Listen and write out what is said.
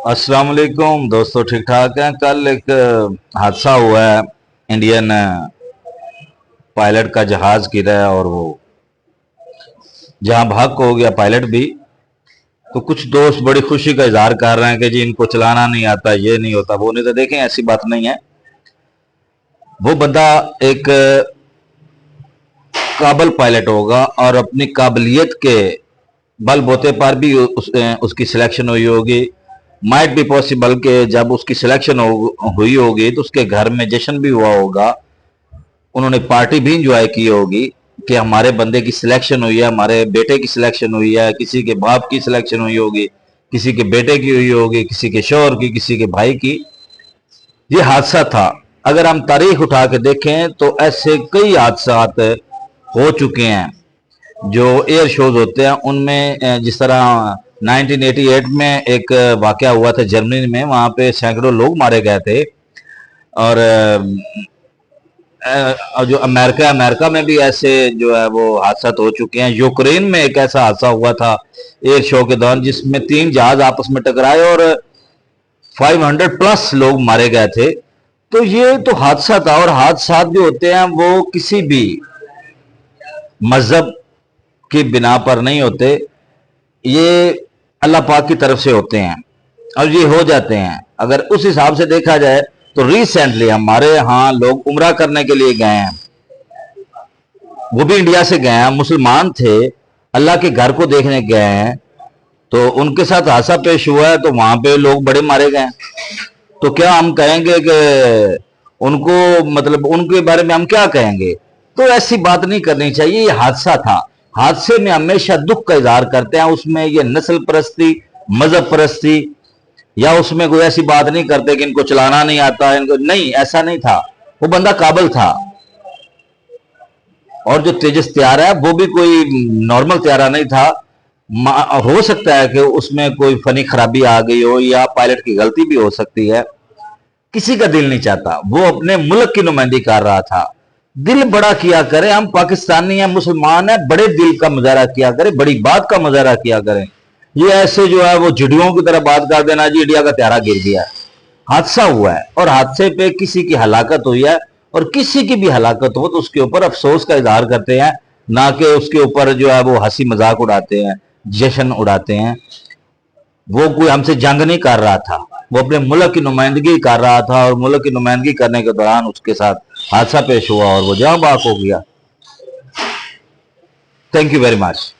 अस्सलाम वालेकुम दोस्तों, ठीक ठाक हैं। कल एक हादसा हुआ है, इंडियन पायलट का जहाज गिरा है और वो जहां भाग को हो गया पायलट भी। तो कुछ दोस्त बड़ी खुशी का इजहार कर रहे हैं कि जी इनको चलाना नहीं आता, ये नहीं होता, वो नहीं। तो देखें, ऐसी बात नहीं है। वो बंदा एक काबिल पायलट होगा और अपनी काबिलियत के बल बोते पर भी उसकी सिलेक्शन हुई होगी। माइट भी पॉसिबल कि जब उसकी सिलेक्शन हुई होगी तो उसके घर में जश्न भी हुआ होगा, उन्होंने पार्टी भी इंजॉय की होगी कि हमारे बंदे की सिलेक्शन हुई है, हमारे बेटे की सिलेक्शन हुई है, किसी के बाप की सिलेक्शन हुई होगी, किसी के बेटे की हुई होगी, किसी के शोहर की, किसी के भाई की। ये हादसा था। अगर हम तारीख उठा के देखें तो ऐसे कई हादसा हो चुके हैं जो एयर शोज होते हैं उनमें। जिस तरह 1988 में एक वाकया हुआ था जर्मनी में, वहां पे सैकड़ों लोग मारे गए थे। और जो अमेरिका में भी ऐसे जो है वो हादसा हो चुके हैं। यूक्रेन में एक ऐसा हादसा हुआ था एयर शो के दौरान जिसमें 3 जहाज आपस में टकराए और 500 प्लस लोग मारे गए थे। तो ये तो हादसा था। और हादसा जो होते हैं वो किसी भी मजहब की बिना पर नहीं होते, ये अल्लाह पाक की तरफ से होते हैं और ये हो जाते हैं। अगर उस हिसाब से देखा जाए तो रिसेंटली हमारे यहाँ लोग उम्रा करने के लिए गए हैं, वो भी इंडिया से गए हैं, मुसलमान थे, अल्लाह के घर को देखने गए हैं। तो उनके साथ हादसा पेश हुआ है तो वहां पे लोग बड़े मारे गए। तो क्या हम कहेंगे कि उनको, मतलब उनके बारे में हम क्या कहेंगे? तो ऐसी बात नहीं करनी चाहिए। ये हादसा था, हादसे में हमेशा दुख का इजहार करते हैं। उसमें ये नस्ल परस्ती, मजहब परस्ती या उसमें कोई ऐसी बात नहीं करते कि इनको चलाना नहीं आता, इनको नहीं, ऐसा नहीं था। वो बंदा काबिल था। और जो तेजस त्यारा है वो भी कोई नॉर्मल त्यारा नहीं था। हो सकता है कि उसमें कोई फनी खराबी आ गई हो या पायलट की गलती भी हो सकती है। किसी का दिल नहीं चाहता, वो अपने मुल्क की नुमाइंदगी कर रहा था। दिल बड़ा किया करे, हम पाकिस्तानी हैं, मुसलमान हैं, बड़े दिल का मुजाहरा किया करें, बड़ी बात का मुजाहरा किया करें। ये ऐसे जो है वो चिड़ियों की तरह बात कर देना जी इंडिया का त्यारा गिर गया है। हादसा हुआ है और हादसे पे किसी की हलाकत हुई है, और किसी की भी हलाकत हो तो उसके ऊपर अफसोस का इजहार करते हैं, ना कि उसके ऊपर जो है वो हंसी मजाक उड़ाते हैं, जश्न उड़ाते हैं। वो कोई हमसे जंग नहीं कर रहा था, वो अपने मुल्क की नुमाइंदगी कर रहा था और मुल्क की नुमाइंदगी करने के दौरान उसके साथ हादसा पेश हुआ और वो जहां बाग हो गया। Thank you very much.